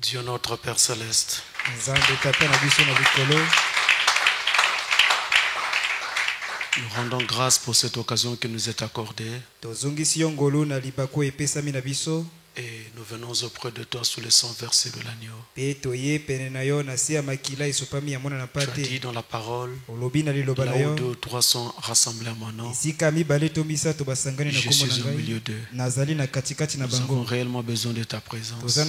Dieu notre Père Céleste, nous rendons grâce pour cette occasion qui nous est accordée. Et nous venons auprès de toi sous les 100 versets de l'agneau. Tu as dit dans la parole, là où 2 ou 3 sont rassemblés à mon nom, je suis au milieu d'eux. Nous avons réellement besoin de ta présence. Et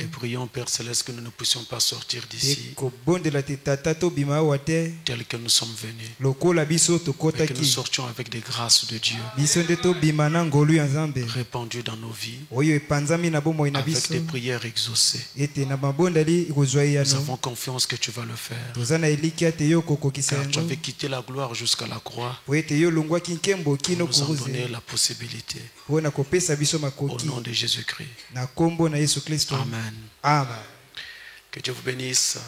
prions, Père Céleste, que nous ne puissions pas sortir d'ici tel que nous sommes venus, mais que nous sortions avec des grâces de Dieu répandues dans nos vies, avec des prières exaucées. Nous avons confiance que tu vas le faire, car tu avais quitté la gloire jusqu'à la croix pour nous en donner la possibilité. Au nom de Jésus-Christ. Amen. Que Dieu vous bénisse.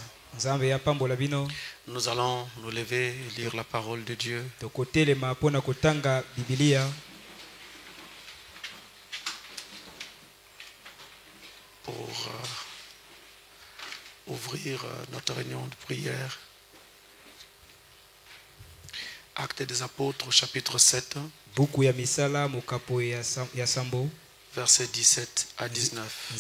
Nous allons nous lever et lire la parole de Dieu. Pour ouvrir notre réunion de prière. Actes des Apôtres, chapitre 7, versets 17 à 19.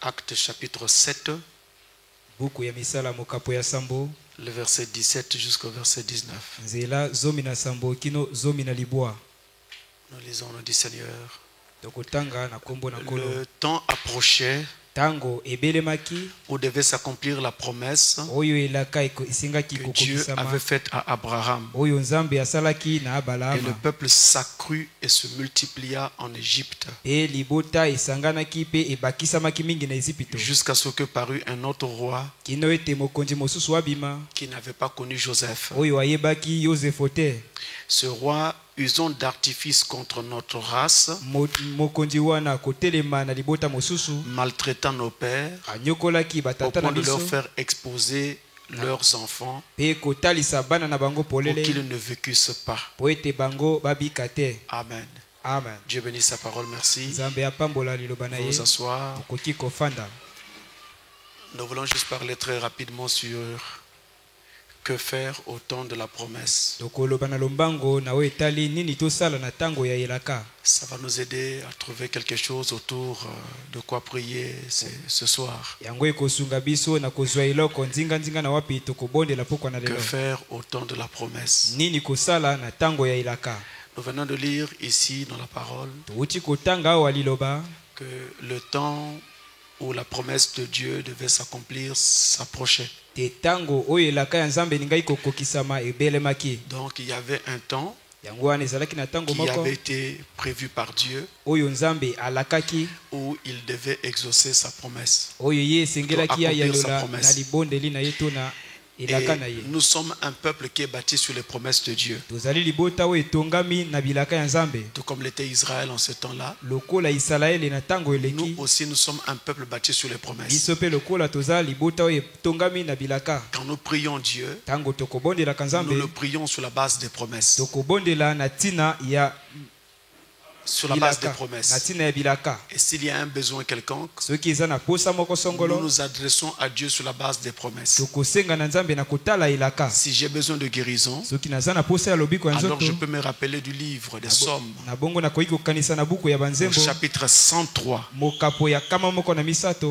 Actes chapitre 7, le verset 17 jusqu'au verset 19. Nous lisons, nous dit Seigneur, le temps approchait où devait s'accomplir la promesse que Dieu avait faite à Abraham. Et le peuple s'accrut et se multiplia en Égypte, jusqu'à ce que parut un autre roi qui n'avait pas connu Joseph. Ce roi, usant d'artifice contre notre race, maltraitant nos pères, au point de leur faire exposer leurs enfants pour qu'ils ne vécussent pas. Amen. Amen. Dieu bénisse sa parole, merci. Vous asseoir. Nous voulons juste parler très rapidement sur que faire au temps de la promesse. Ça va nous aider à trouver quelque chose autour de quoi prier ce soir. Que faire au temps de la promesse? Nous venons de lire ici dans la parole que le temps où la promesse de Dieu devait s'accomplir s'approchait. Donc il y avait un temps qui avait été prévu par Dieu où il devait exaucer sa promesse, accomplir sa promesse. Et nous sommes un peuple qui est bâti sur les promesses de Dieu. Tout comme l'était Israël en ce temps-là, nous aussi nous sommes un peuple bâti sur les promesses. Quand nous prions Dieu, nous le prions sur la base des promesses. Sur la base des promesses. Et s'il y a un besoin quelconque, nous nous adressons à Dieu sur la base des promesses. Si j'ai besoin de guérison, alors je peux me rappeler du livre des Psaumes, au chapitre 103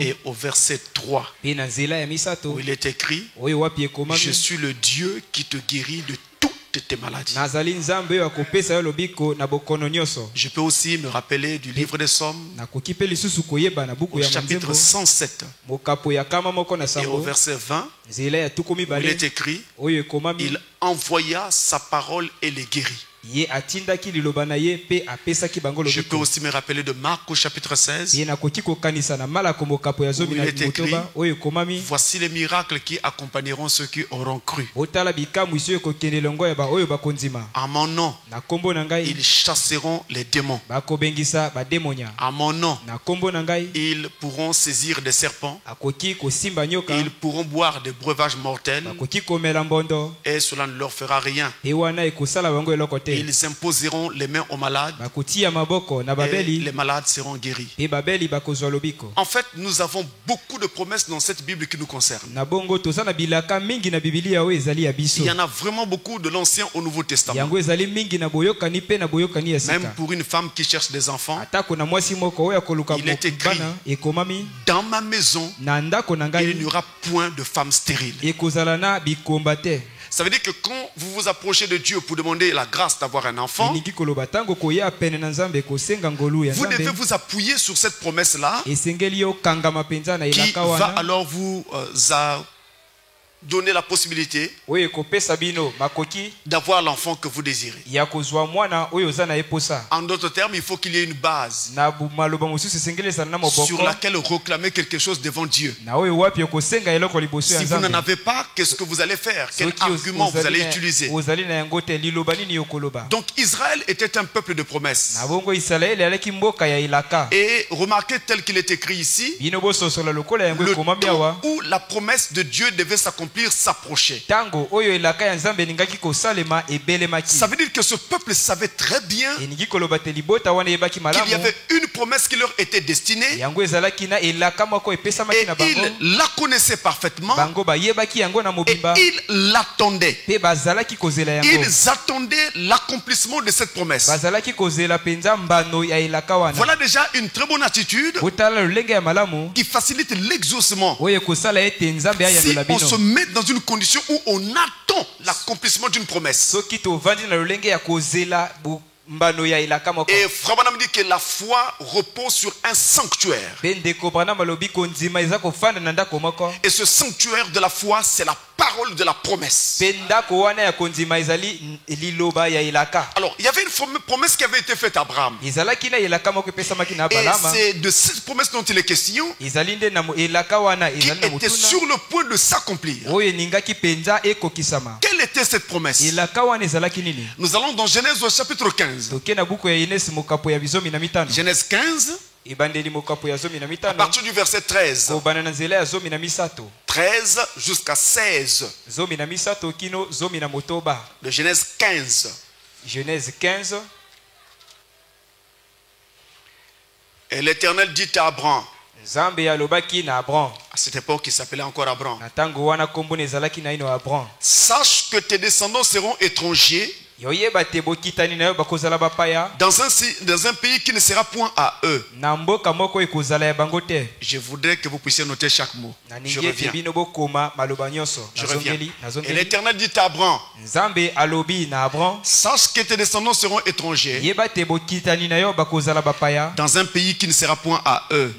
et au verset 3, où il est écrit: je suis le Dieu qui te guérit de tes maladies. Je peux aussi me rappeler du livre des Psaumes, au chapitre 107 et au verset 20, où il est écrit: il envoya sa parole et les guérit. Je peux aussi me rappeler de Marc au chapitre 16, où il est écrit: voici les miracles qui accompagneront ceux qui auront cru. À mon nom, ils chasseront les démons. À mon nom, ils pourront saisir des serpents. Ils pourront boire des breuvages mortels et cela ne leur fera rien. ils imposeront les mains aux malades et les malades seront guéris. En fait, nous avons beaucoup de promesses dans cette Bible qui nous concernent. Il y en a vraiment beaucoup de l'Ancien au Nouveau Testament. Même pour une femme qui cherche des enfants, il est écrit: dans ma maison, il n'y aura point de femme stérile. Ça veut dire que quand vous vous approchez de Dieu pour demander la grâce d'avoir un enfant, vous devez vous appuyer sur cette promesse-là qui va alors vous donner la possibilité d'avoir l'enfant que vous désirez. En d'autres termes, il faut qu'il y ait une base sur laquelle réclamer quelque chose devant Dieu. Si vous n'en avez pas, qu'est-ce que vous allez faire? Quel argument vous allez utiliser? Donc Israël était un peuple de promesses. Et remarquez tel qu'il est écrit ici, le temps où la promesse de Dieu devait s'accomplir s'approcher. Ça veut dire que ce peuple savait très bien qu'il y avait une promesse qui leur était destinée et ils la connaissaient parfaitement et ils l'attendaient. Ils attendaient l'accomplissement de cette promesse. Voilà déjà une très bonne attitude qui facilite l'exaucement. Si on se met dans une condition où on attend l'accomplissement d'une promesse. Et Frère Branham dit que la foi repose sur un sanctuaire. Et ce sanctuaire de la foi, c'est la parole de la promesse. Alors, il y avait une promesse qui avait été faite à Abraham. Et c'est de cette promesse dont il est question, qui était sur le point de s'accomplir. Quelle était cette promesse? Nous allons dans Genèse au chapitre 15. Genèse 15. À partir du verset 13. 13 jusqu'à 16. De Genèse 15. Genèse 15. Et l'Éternel dit à Abraham. À cette époque, il s'appelait encore Abraham. Sache que tes descendants seront étrangers dans un pays qui ne sera point à eux. Je voudrais que vous puissiez noter chaque mot. Je reviens. Et l'Éternel dit à Abraham: sache que tes descendants seront étrangers dans un pays qui ne sera point à eux.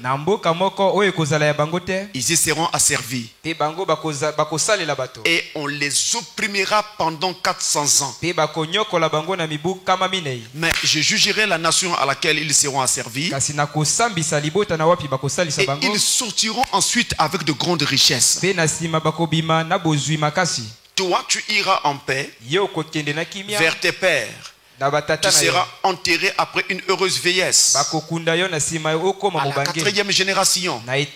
Ils y seront asservis. Et on les opprimera pendant 400 ans. Mais je jugerai la nation à laquelle ils seront asservis. Et ils sortiront ensuite avec de grandes richesses. Toi, tu iras en paix vers tes pères. Tu seras enterré après une heureuse vieillesse. À la 4e génération, ils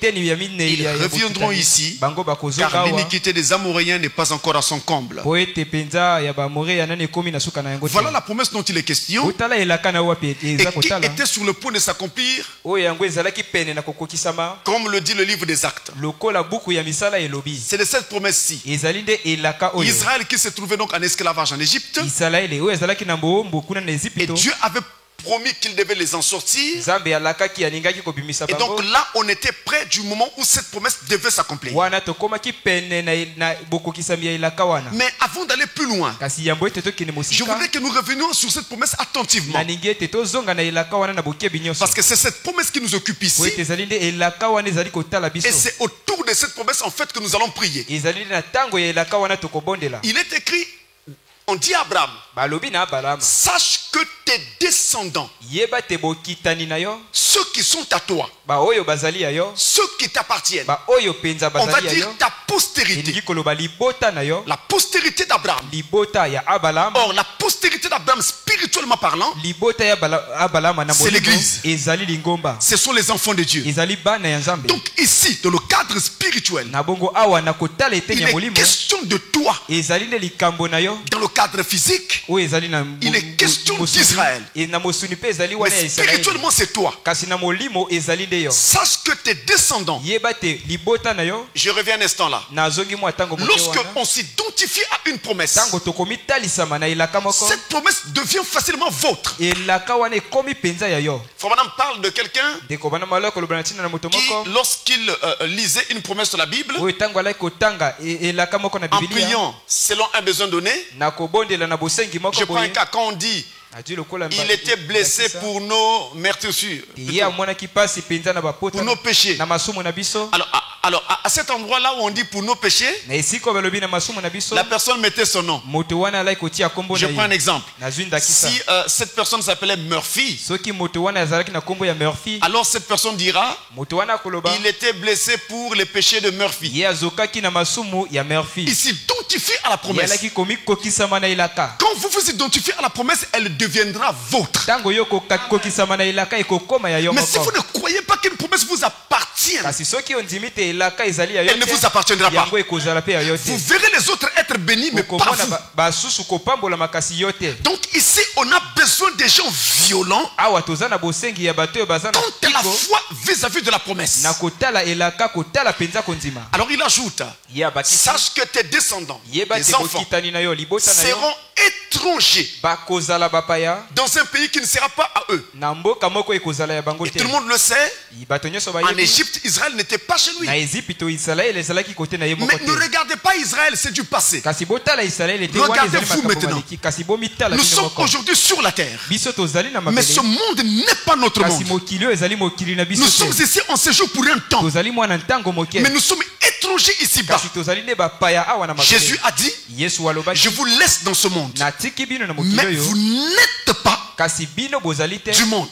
reviendront ici, car l'iniquité des Amoréens n'est pas encore à son comble. Voilà la promesse dont il est question, et qui était sur le point de s'accomplir, comme le dit le livre des Actes. C'est de cette promesse-ci. Israël qui se trouvait donc en esclavage en Égypte, et Dieu avait promis qu'il devait les en sortir. Et donc là, on était près du moment où cette promesse devait s'accomplir. Mais avant d'aller plus loin, je voudrais que nous revenions sur cette promesse attentivement. Parce que c'est cette promesse qui nous occupe ici. Et c'est autour de cette promesse en fait que nous allons prier. Il est écrit, on dit à Abraham, sache que tes descendants, ceux qui sont à toi, ceux qui t'appartiennent, on va dire ta postérité, la postérité d'Abraham. Or, la postérité d'Abraham spirituellement parlant, c'est l'église. Ce sont les enfants de Dieu. Donc ici, dans le cadre spirituel, il est question de toi. Dans le cadre physique, il est question d'Israël. Mais spirituellement, c'est toi. Sache que tes descendants, je reviens un instant là, lorsque on s'identifie à une promesse, cette promesse devient facilement vôtre. Frère parle de quelqu'un qui, lorsqu'il lisait une promesse de la Bible, en priant selon un besoin donné, je prends un cas quand on dit il était blessé pour nos meurtrissures, pour nos péchés. Alors à cet endroit-là où on dit pour nos péchés, la personne mettait son nom. Je prends un exemple. Si cette personne s'appelait Murphy, alors cette personne dira il était blessé pour les péchés de Murphy. Il s'identifie à la promesse. Quand vous vous identifiez à la promesse, elle deviendra vôtre. Mais si vous ne croyez pas qu'une promesse vous appartient, elle ne vous appartiendra pas. Vous verrez les autres être bénis, mais pas vous. Donc ici, on a besoin des gens violents quant à la foi vis-à-vis de la promesse. Alors il ajoute, sache que tes descendants, tes enfants, seront étrangers dans un pays qui ne sera pas à eux. Et tout le monde le sait, en Égypte, Israël n'était pas chez lui. Mais ne regardez pas Israël, c'est du passé. Regardez-vous maintenant. Nous sommes aujourd'hui sur la terre, mais ce monde n'est pas notre monde. Nous sommes ici en séjour pour un temps, mais nous sommes étrangers ici-bas. Jésus a dit, je vous laisse dans ce monde, mais vous n'êtes pas du monde.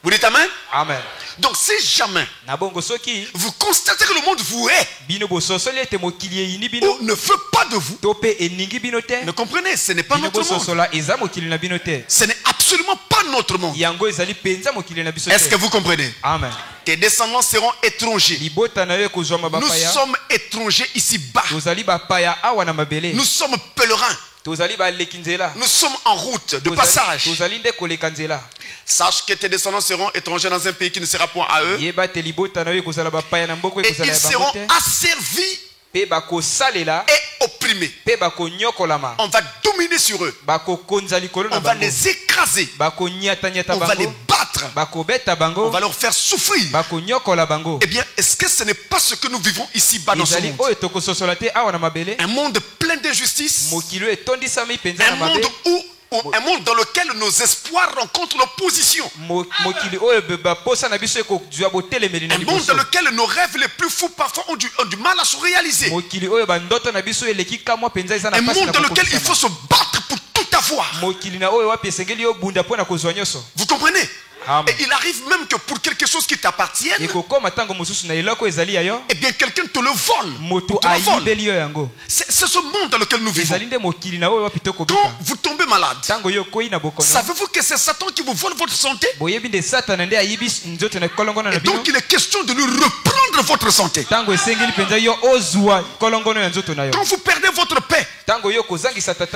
Vous dites amen? Amen. Donc si jamais vous constatez que le monde vous hait ou ne veut pas de vous, mais comprenez, ce n'est pas notre monde. Ce n'est absolument pas notre monde. Est-ce que vous comprenez? Amen. Tes descendants seront étrangers. Nous sommes étrangers ici-bas. Nous sommes pèlerins. Nous sommes en route de passage. Sache que tes descendants seront étrangers dans un pays qui ne sera point à eux. Et ils seront asservis et opprimés. On va dominer sur eux. On va les écraser. On va les battre. On va leur faire souffrir. Eh bien, est-ce que ce n'est pas ce que nous vivons ici-bas dans ce monde? Un monde plein d'injustice. Un monde dans lequel nos espoirs rencontrent l'opposition. Un monde dans lequel nos rêves les plus fous parfois ont du mal à se réaliser. Un monde dans lequel il faut se battre pour tout avoir. Vous comprenez? Et il arrive même que pour quelque chose qui t'appartienne, eh bien quelqu'un te le vole. C'est ce monde dans lequel nous vivons. Quand vous tombez malade, savez-vous que c'est Satan qui vous vole votre santé? Et donc il est question de lui reprendre votre santé. Quand vous perdez votre paix,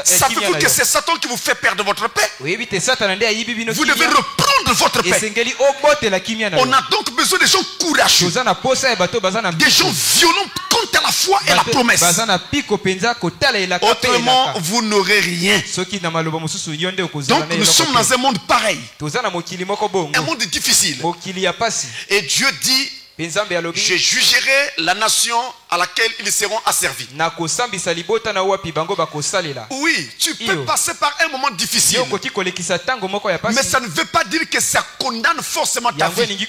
savez-vous que c'est Satan qui vous fait perdre votre paix? Vous devez reprendre votre paix. On a donc besoin de gens courageux, des gens violents quant à la foi et la promesse. Autrement, vous n'aurez rien. Donc nous sommes dans un monde pareil, un monde difficile. Et Dieu dit, je jugerai la nation à laquelle ils seront asservis. Oui, tu peux passer par un moment difficile, mais ça ne veut pas dire que ça condamne forcément ta vie. Tu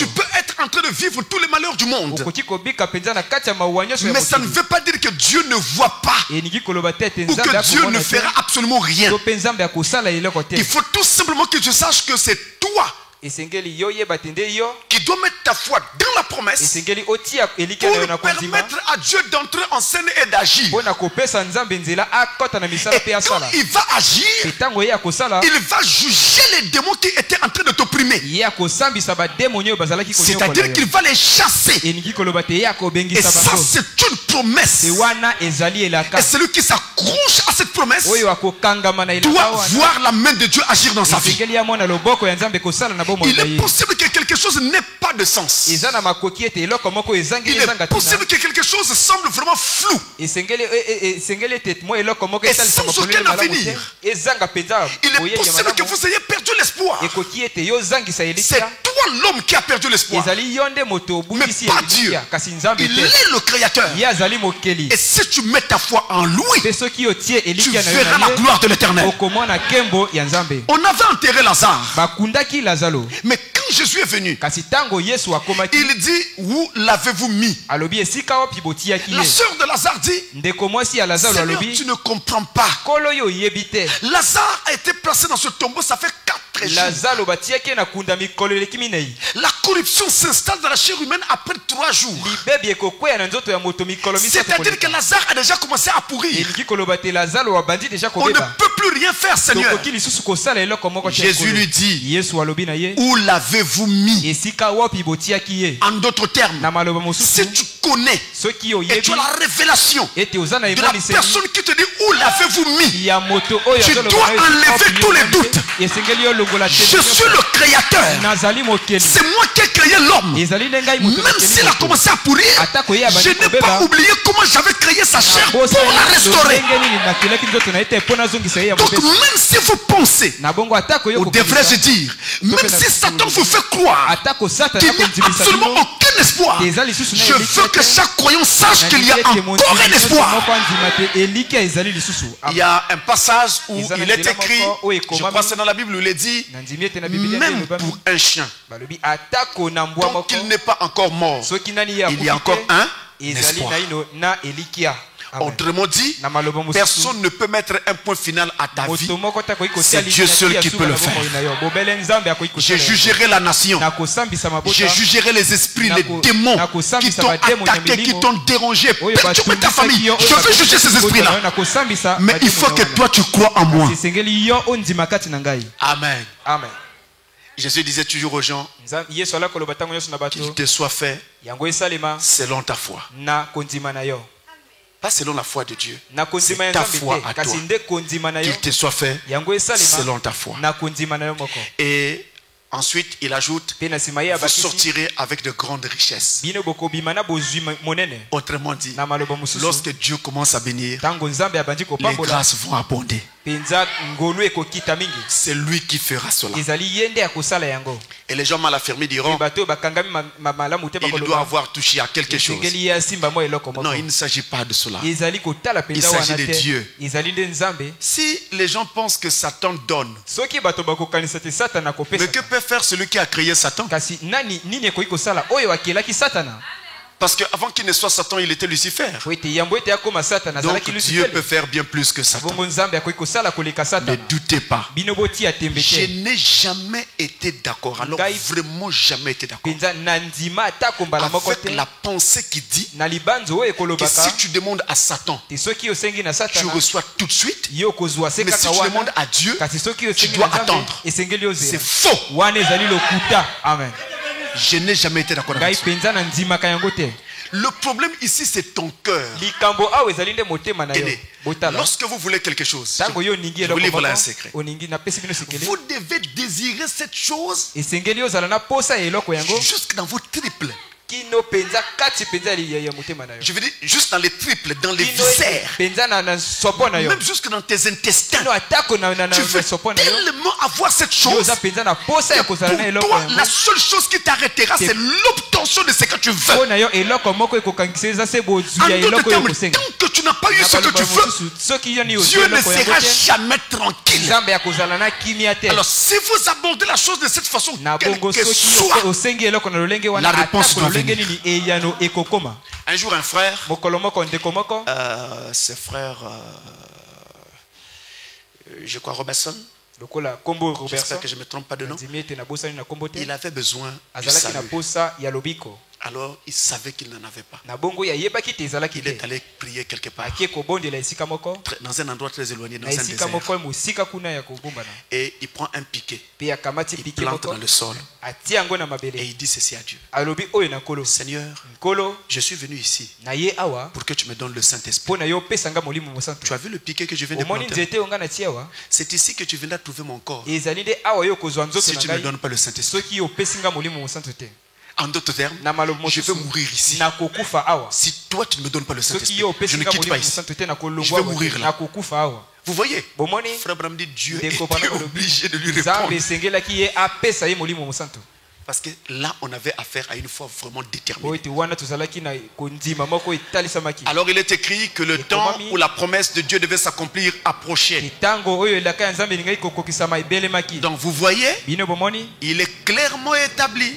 peux être en train de vivre tous les malheurs du monde, mais ça ne veut pas dire que Dieu ne voit pas ou que Dieu ne fera absolument rien. Il faut tout simplement que tu saches que c'est toi qui doit mettre ta foi dans la promesse pour permettre à Dieu d'entrer en scène et d'agir. Et quand il va agir, il va juger les démons qui étaient en train de t'opprimer. C'est-à-dire qu'il va les chasser. Et ça, c'est une promesse. Et celui qui s'accroche à cette promesse doit voir la main de Dieu agir dans sa vie. Il est possible que quelque chose n'ait pas de sens. Il est possible que quelque chose semble vraiment flou et sans aucun avenir. Il est possible que vous ayez perdu l'espoir. C'est toi l'homme qui a perdu l'espoir, mais pas Dieu. Il est le créateur. Et si tu mets ta foi en lui, tu verras la gloire de l'Éternel. On avait enterré Lazare, mais quand Jésus est venu, il dit, où l'avez-vous mis? La sœur de Lazare dit, Seigneur, tu ne comprends pas. Lazare a été placé dans ce tombeau, ça fait 4 jours. La corruption s'installe dans la chair humaine après 3 jours. C'est-à-dire que Lazare a déjà commencé à pourrir. On ne peut plus rien faire, Seigneur. Jésus lui dit, où l'avez-vous mis? En d'autres termes, si tu connais et tu as la révélation de la personne qui te dit où l'avez-vous mis, tu dois enlever tous les doutes. Je suis le créateur. C'est moi qui ai créé l'homme. Même s'il a commencé à pourrir, je n'ai pas oublié comment j'avais créé sa chair pour la restaurer. Donc même si vous pensez, ou devrais-je dire, même si Satan vous fait croire qu'il n'y a absolument aucun espoir, je veux que chaque croyant sache qu'il y a encore un espoir. Il y a un passage où il est écrit, je crois que c'est dans la Bible où il est dit, même pour un chien, tant qu'il n'est pas encore mort, il y a encore un espoir. Autrement dit, personne ne peut mettre un point final à ta vie. C'est Dieu seul qui peut le faire. Je jugerai la nation. Je jugerai les esprits, les démons qui t'ont attaqué, qui t'ont dérangé. Perturbé ta famille. Je veux juger ces esprits-là. Mais il faut que toi tu crois en moi. Amen. Amen. Jésus disait toujours aux gens, qu'il te soit fait selon ta foi. Pas selon la foi de Dieu, c'est ta foi à toi. Qu'il te soit fait selon ta foi. Et ensuite, il ajoute, vous sortirez avec de grandes richesses. Autrement dit, lorsque Dieu commence à bénir, les grâces vont abonder. C'est lui qui fera cela. Et les gens mal affirmés diront, il doit avoir touché à quelque chose. Non, il ne s'agit pas de cela. Il s'agit de Dieu. Si les gens pensent que Satan donne, mais que peut faire celui qui a créé Satan? Parce qu'avant qu'il ne soit Satan, il était Lucifer. Donc Dieu peut faire bien plus que Satan. Ne doutez pas. Je n'ai jamais été d'accord. Alors vraiment jamais été d'accord avec la pensée qui dit que si tu demandes à Satan, tu reçois tout de suite. Mais si tu demandes à Dieu, tu dois attendre. C'est faux. Amen. Je n'ai jamais été d'accord avec ça. Le problème ici, c'est ton cœur. Lorsque vous voulez quelque chose, je vous livre là un secret. Vous devez désirer cette chose jusque dans vos triples. Je veux dire, juste dans les triples, dans les viscères, même jusque dans tes intestins. Tu veux tellement avoir cette chose. Pour toi, la seule chose qui t'arrêtera, c'est l'obtention de ce que tu veux. En d'autres termes, tant que tu n'as pas eu ce que tu veux, Dieu ne sera jamais tranquille. Alors, si vous abordez la chose de cette façon, quelle que soit, la réponse doit venir. Un jour, un frère, ce frère, je crois Robertson, J'espère que je ne me trompe pas de nom. Il avait besoin du salut. Alors il savait qu'il n'en avait pas. Il est allé prier quelque part dans un endroit très éloigné, dans un désert. Et il prend un piquet, il plante dans le sol et il dit ceci à Dieu: Seigneur, je suis venu ici pour que tu me donnes le Saint-Esprit. Tu as vu le piquet que je viens de planter? C'est ici que tu viendras trouver mon corps si tu ne me donnes pas le Saint-Esprit. En d'autres termes, je vais mourir ici. Si toi tu ne me donnes pas le Saint-Esprit, je ne quitte pas ici. Je vais mourir là. Vous voyez, Frère Branham dit Dieu était obligé de lui répondre. Parce que là, on avait affaire à une foi vraiment déterminée. Alors il est écrit que le temps où la promesse de Dieu devait s'accomplir approchait. Donc vous voyez, il est clairement établi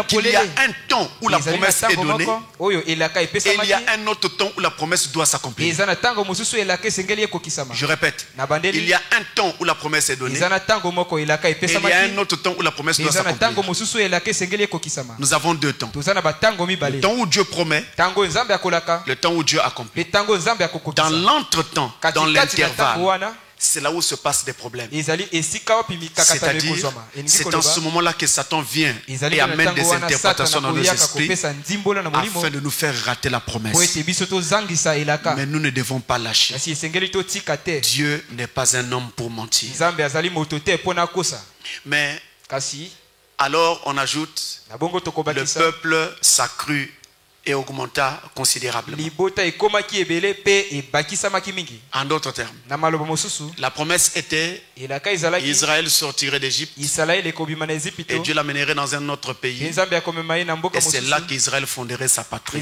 qu'il y a un temps où la promesse est donnée et il y a un autre temps où la promesse doit s'accomplir. Je répète, il y a un temps où la promesse est donnée et il y a un autre temps où la promesse doit s'accomplir. Nous avons deux temps. Le temps où Dieu promet, le temps où Dieu accomplit. Dans l'entretemps, dans l'intervalle, c'est là où se passent des problèmes. C'est-à-dire, c'est en ce moment-là que Satan vient et amène des interprétations dans nos esprits afin de nous faire rater la promesse. Mais nous ne devons pas lâcher. Dieu n'est pas un homme pour mentir. Mais alors on ajoute, le peuple s'accrut et augmenta considérablement. En d'autres termes, la promesse était Israël sortirait d'Égypte et Dieu l'amènerait dans un autre pays. Et c'est là qu'Israël fonderait sa patrie.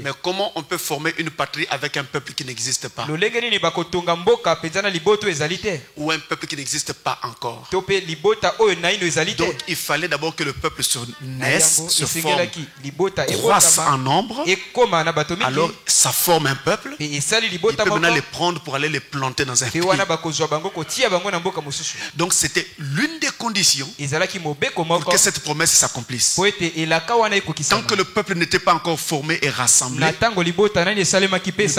Mais comment on peut former une patrie avec un peuple qui n'existe pas? Ou un peuple qui n'existe pas encore? Donc il fallait d'abord que le peuple se naisse, se forme, croisse en nombre. Alors ça forme un peuple. Il peut maintenant les prendre pour aller les planter dans un pays. Donc c'était l'une des conditions pour que cette promesse s'accomplisse. Tant que le peuple n'était pas encore formé et rassemblé, le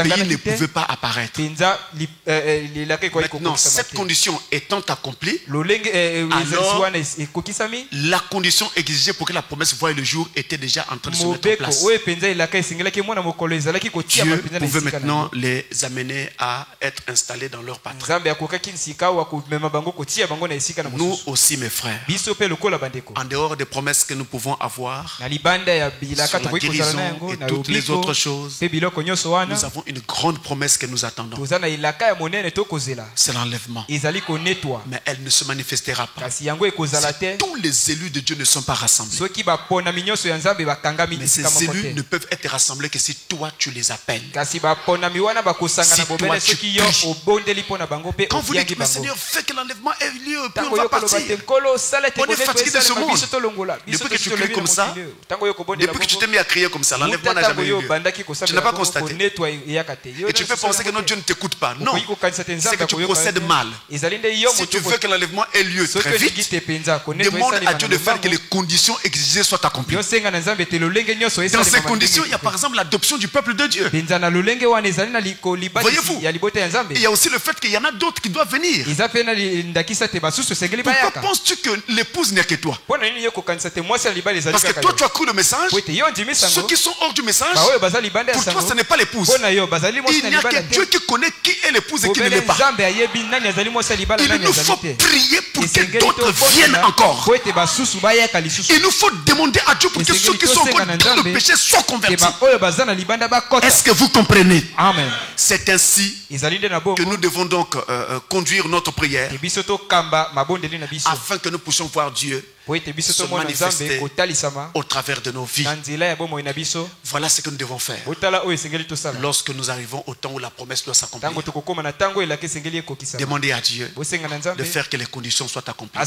pays ne pouvait pas apparaître. Maintenant, cette condition étant accomplie, alors la condition exigée pour que la promesse voie le jour était déjà en train de se mettre en place. Dieu pouvait maintenant les amener à être installés dans leur patrie. Nous aussi, mes frères, en dehors des promesses que nous pouvons avoir sur la guérison et toutes les autres choses, nous avons une grande promesse que nous attendons. C'est l'enlèvement. Mais elle ne se manifestera pas si tous les élus de Dieu ne sont pas rassemblés. Mais ces élus ne peuvent être rassemblés que si toi tu les appelles. Si toi tu pries. Quand vous dites, mais Seigneur, fais que l'enlèvement ait lieu, puis on va partir. On est fatigué de ce monde. Depuis que tu cries comme ça, depuis que tu t'es mis à crier comme ça, l'enlèvement n'a jamais eu lieu. Tu n'as pas constaté. Et tu peux penser que notre Dieu ne t'écoute pas. Non, c'est que tu procèdes mal. Si tu veux que l'enlèvement ait lieu très vite, demande à Dieu de faire que les conditions exigées soient accomplies. Dans ces conditions, il y a par exemple l'adoption du peuple de Dieu. Voyez-vous, il y a aussi le fait qu'il y en a d'autres qui doivent venir. Pourquoi penses-tu que l'épouse n'est que toi? Parce que toi tu as cru le message. Ceux qui sont hors du message, pour toi ce n'est pas l'épouse. Il n'y a que Dieu qui connaît qui est l'épouse et qui ne l'est pas. Il nous faut prier pour que d'autres viennent encore. Il nous faut demander à Dieu pour que ceux qui sont encore dans le péché soient convertis. Est-ce que vous comprenez? Amen. C'est ainsi que nous devons donc conduire notre prière afin que nous puissions voir Dieu se manifester au travers de nos vies. Voilà ce que nous devons faire lorsque nous arrivons au temps où la promesse doit s'accomplir. Demandez à Dieu de faire que les conditions soient accomplies.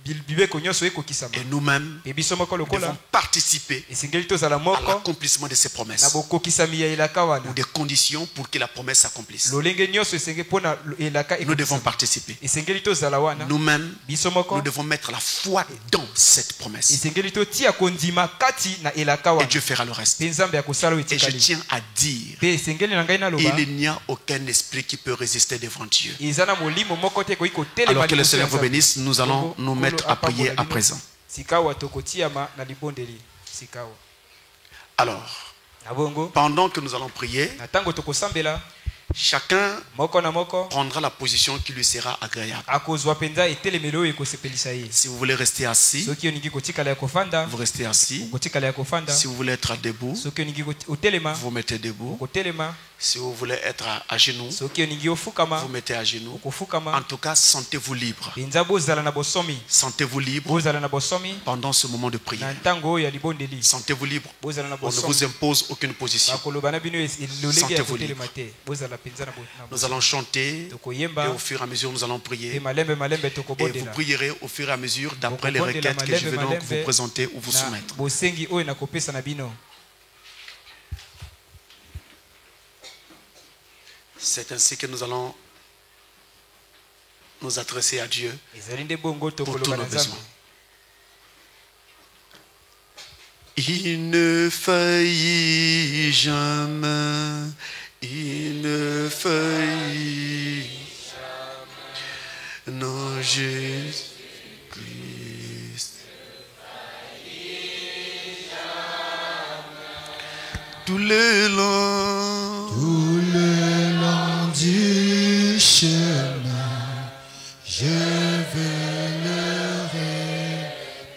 Et nous-mêmes, nous devons participer à l'accomplissement de ces promesses ou des conditions pour que la promesse s'accomplisse. Nous devons participer. Nous-mêmes, nous devons mettre la foi dans cette promesse. Et Dieu fera le reste. Et je tiens à dire, il n'y a aucun esprit qui peut résister devant Dieu. Alors que le Seigneur vous bénisse, nous allons nous mettre à prier à présent. Alors, pendant que nous allons prier, chacun prendra la position qui lui sera agréable. Si vous voulez rester assis, vous restez assis. Si vous voulez être debout, vous vous mettez debout. Si vous voulez être à genoux, vous mettez à genoux. En tout cas, sentez-vous libre. Sentez-vous libre pendant ce moment de prière. Sentez-vous libre. On ne vous impose aucune position. Sentez-vous libre. Nous allons chanter et au fur et à mesure nous allons prier. Et vous prierez au fur et à mesure d'après les requêtes que je vais donc vous présenter ou vous soumettre. C'est ainsi que nous allons nous adresser à Dieu pour tous nos besoins. Il ne faillit jamais, il ne faillit jamais, non Jésus-Christ. Tout le long du chemin, je vais le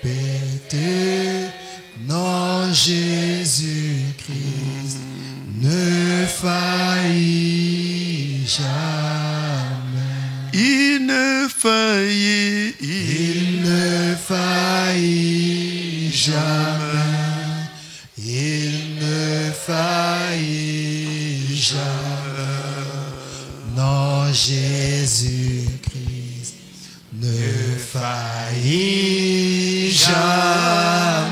répéter, non Jésus-Christ ne faillit jamais. Il ne faillit jamais. Il ne faillit jamais. Non, Jésus-Christ ne faillit jamais.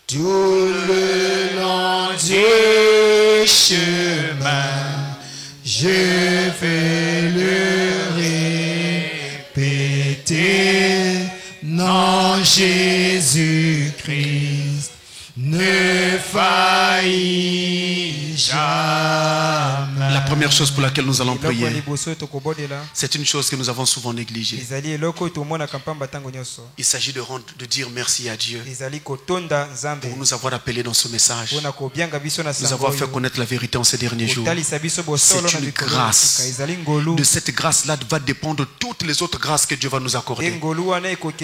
Tout le long du chemin, je vais le répéter. Non, Jésus-Christ ne faillit jamais. La première chose pour laquelle nous allons prier, c'est une chose que nous avons souvent négligée. Il s'agit de dire merci à Dieu pour nous avoir appelés dans ce message, nous avoir fait connaître la vérité en ces derniers jours. C'est une grâce. De cette grâce-là va dépendre toutes les autres grâces que Dieu va nous accorder.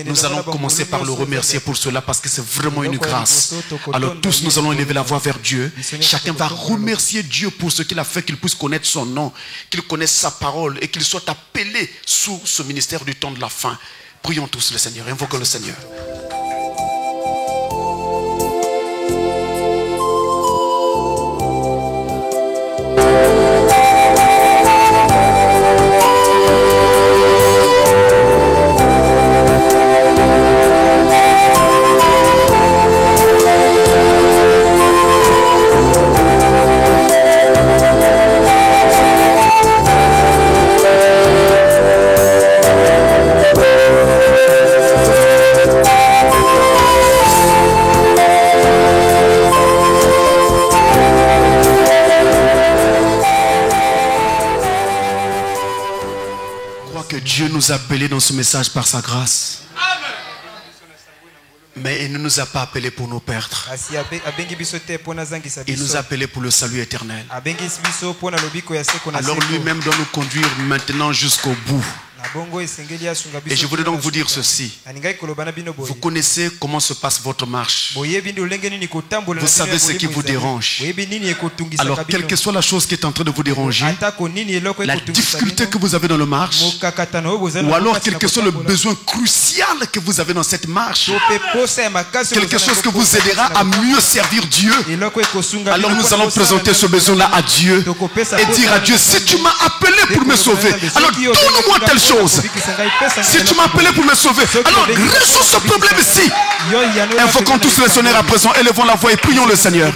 Nous allons commencer par le remercier pour cela parce que c'est vraiment une grâce. Alors tous nous allons élever la voix vers Dieu. Chacun va remercier Dieu pour ce qu'il a fait, qu'il puisse connaître son nom, qu'il connaisse sa parole et qu'il soit appelé sous ce ministère du temps de la fin. Prions tous le Seigneur, invoquons le Seigneur. Dieu nous a appelés dans ce message par sa grâce. Mais il ne nous a pas appelés pour nous perdre. Il nous a appelés pour le salut éternel. Alors lui-même doit nous conduire maintenant jusqu'au bout. Et je voudrais donc vous dire ceci. Vous connaissez comment se passe votre marche. Vous savez ce qui vous dérange. Alors, quelle que soit la chose qui est en train de vous déranger, la difficulté que vous avez dans la marche, ou alors quel que soit le besoin crucial que vous avez dans cette marche, quelque chose que vous aidera à mieux servir Dieu, alors nous allons présenter ce besoin-là à Dieu et dire à Dieu, si tu m'as appelé pour me sauver, alors donne-moi telle chose. Si tu m'as appelé pour me sauver, alors résous ce problème ici. Invoquons tous le Seigneur à présent, élevons la voix et prions le Seigneur.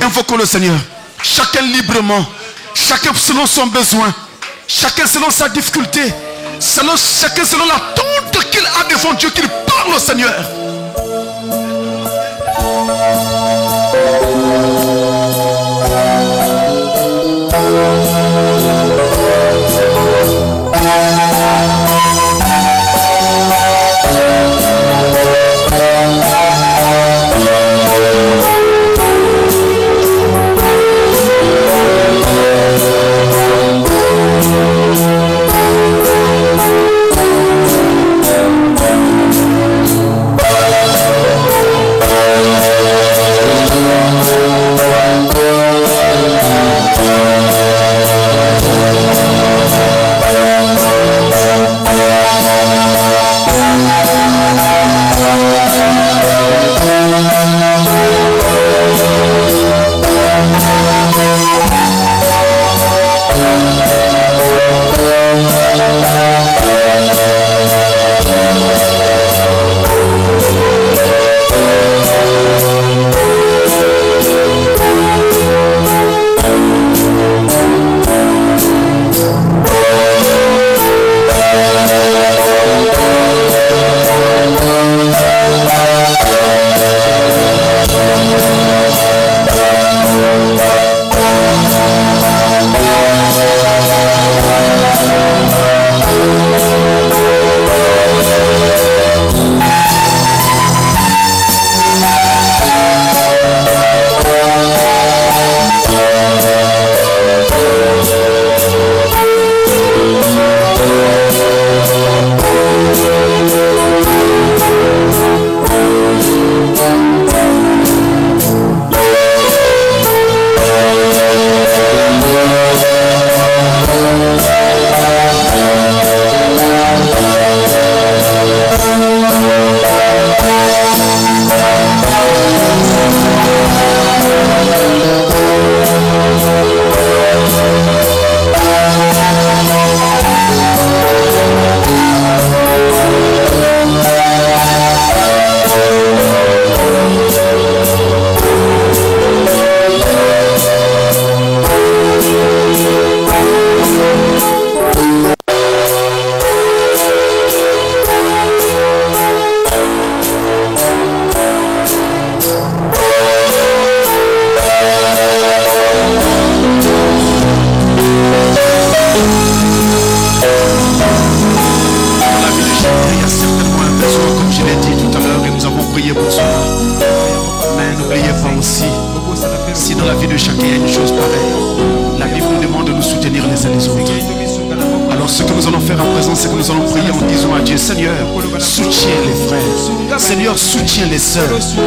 Invoquons le Seigneur. Chacun librement, chacun selon son besoin, chacun selon sa difficulté, chacun selon l'attente qu'il a devant Dieu, qu'il parle au Seigneur.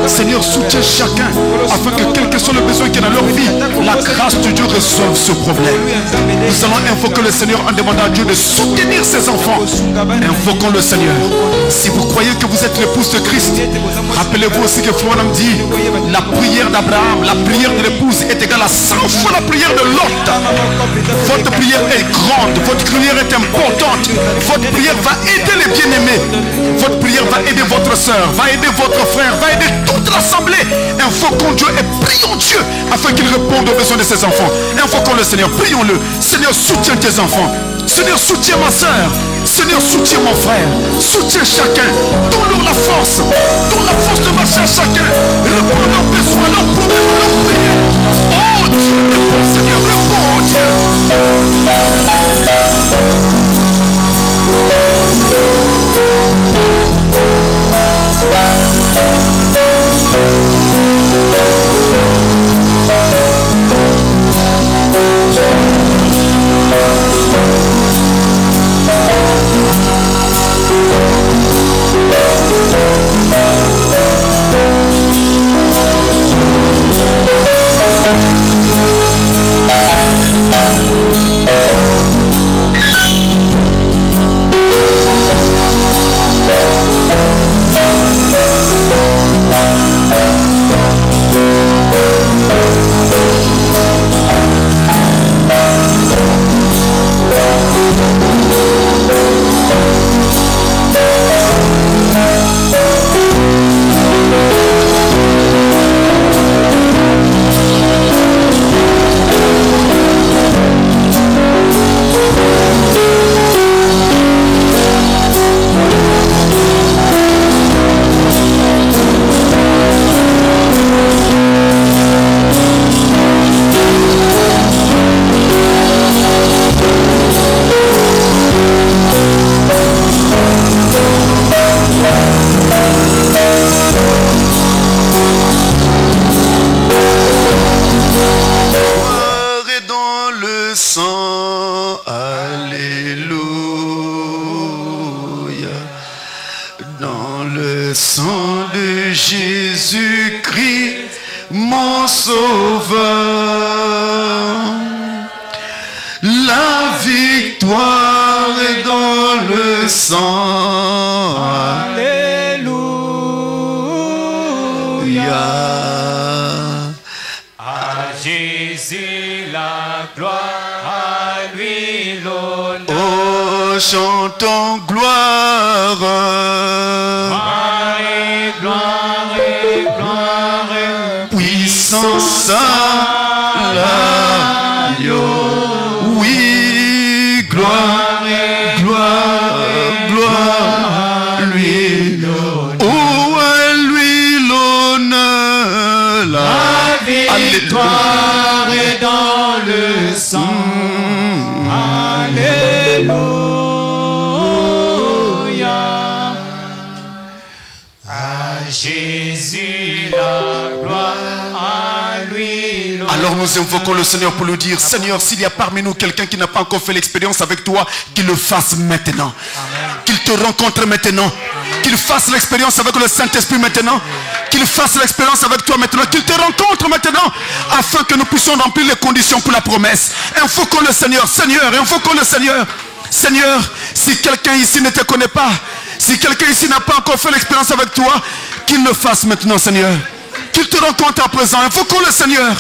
Seigneur, soutiens chacun afin que quel que soit le besoin qu'il y a dans leur vie, la grâce de Dieu résolve ce problème. Nous allons invoquer le Seigneur en demandant à Dieu de soutenir ses enfants. Invoquons le Seigneur. Si vous croyez que vous êtes l'épouse de Christ, rappelez-vous aussi que Florent dit, la prière d'Abraham, la prière de l'épouse est égale à 100 fois la prière de Lot. Votre prière est grande, votre prière est importante, votre prière va aider les bien-aimés, votre prière va aider votre soeur, va aider votre frère, va aider toute l'assemblée. Invoquons Dieu et prions Dieu afin qu'il réponde aux besoins de ses enfants. Invoquons le Seigneur, prions-le. Seigneur, soutiens tes enfants. Seigneur, soutiens ma soeur. Seigneur, soutiens mon frère. Soutiens chacun. Donne-leur la force. Donne la force de marcher à chacun. Réponds à leurs besoins, leurs problèmes, leurs prières. Oh Dieu, réponds Seigneur, réponds oh Dieu. le sang, alléluia, dans le sang de Jésus-Christ, mon sauveur. La victoire est dans le sang, alléluia. À Jésus la gloire, à lui l'honneur. Oh, chantons gloire. Gloire et gloire et puissance à l'agneau. Oui, gloire, gloire, gloire, lui. Oh, à lui l'honneur. La victoire est dans le sang. Alléluia. À Jésus la gloire, à lui l'honneur. Alors nous invoquons le Seigneur pour lui dire, Seigneur, s'il y a parmi nous quelqu'un qui n'a pas encore fait l'expérience avec toi, qu'il le fasse maintenant. Qu'il te rencontre maintenant. Qu'il fasse l'expérience avec le Saint-Esprit maintenant. Qu'il fasse l'expérience avec toi maintenant. Qu'il te rencontre maintenant. Afin que nous puissions remplir les conditions pour la promesse. Invoquons le Seigneur. Seigneur, invoquons le Seigneur. Seigneur, si quelqu'un ici ne te connaît pas, si quelqu'un ici n'a pas encore fait l'expérience avec toi, qu'il le fasse maintenant, Seigneur. Qu'il te rencontre à présent. Invoquons le Seigneur.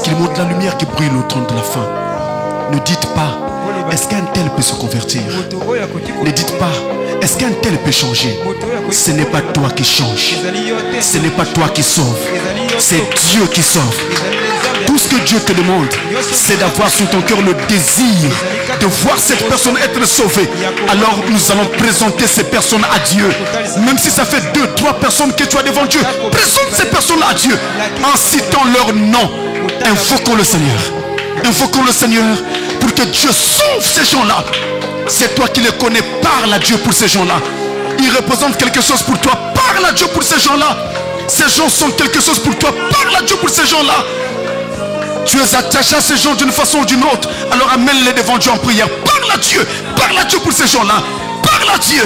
Qu'il montre la lumière qui brûle autour de la fin. Ne dites pas, est-ce qu'un tel peut se convertir? Ne dites pas, est-ce qu'un tel peut changer? Ce n'est pas toi qui change. Ce n'est pas toi qui sauve. C'est Dieu qui sauve. Tout ce que Dieu te demande, c'est d'avoir sur ton cœur le désir de voir cette personne être sauvée. Alors nous allons présenter ces personnes à Dieu. Même si ça fait 2, 3 personnes que tu as devant Dieu, présente ces personnes à Dieu en citant leur nom. Invoquons le Seigneur. Invoquons le Seigneur pour que Dieu sauve ces gens-là. C'est toi qui les connais, parle à Dieu pour ces gens-là. Il Ils représentent quelque chose pour toi. Parle à Dieu pour ces gens-là. Ces gens sont quelque chose pour toi. Parle à Dieu pour ces gens-là. Tu es attaché à ces gens d'une façon ou d'une autre. Alors amène-les devant Dieu en prière. Parle à Dieu. Parle à Dieu pour ces gens-là. Parle à Dieu.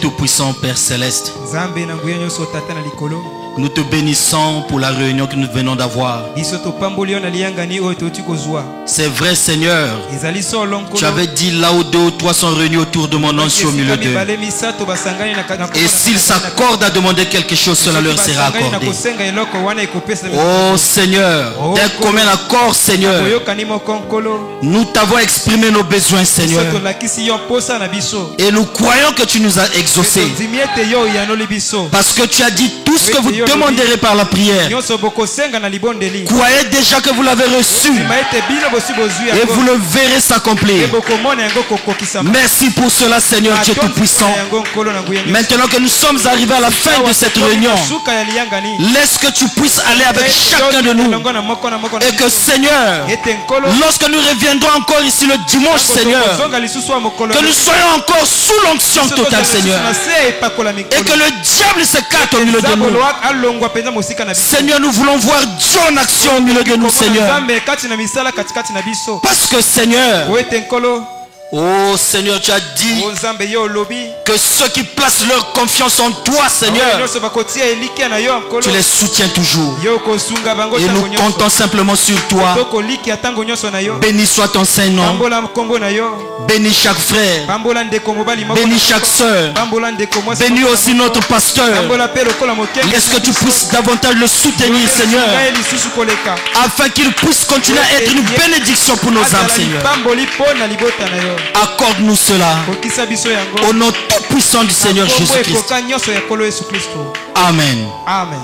Tout-Puissant Père Céleste, nous te bénissons pour la réunion que nous venons d'avoir. C'est vrai Seigneur, tu avais dit là où 2 ou 3 sont réunis autour de mon nom, je suis au milieu d'eux. Et s'ils s'accordent à demander quelque chose, cela leur sera accordé. Oh Seigneur, d'un commun accord Seigneur, nous t'avons exprimé nos besoins Seigneur. Et nous croyons que tu nous as exaucés. Parce que tu as dit tout ce que vous demanderez par la prière. Croyez déjà que vous l'avez reçu. Et vous le verrez s'accomplir. Merci pour cela Seigneur Dieu Tout-Puissant. Maintenant que nous sommes arrivés à la fin de cette réunion, laisse que tu puisses aller avec chacun de nous. Et que Seigneur, lorsque nous reviendrons encore ici le dimanche Seigneur, que nous soyons encore sous l'onction totale Seigneur. Et que le diable s'écarte au milieu de nous. Seigneur, nous voulons voir Dieu en action au milieu de nous Seigneur. Parce que Seigneur, oh Seigneur, tu as dit que ceux qui placent leur confiance en toi Seigneur, tu les soutiens toujours. Et nous comptons simplement sur toi. Béni soit ton Saint-Nom. Bénis chaque frère. Bénis chaque soeur. Bénis aussi notre pasteur. Est-ce que tu puisses davantage le soutenir Seigneur, afin qu'il puisse continuer à être une bénédiction pour nos âmes Seigneur. Accorde-nous cela au nom tout puissant du Seigneur Jésus-Christ. Amen. Amen.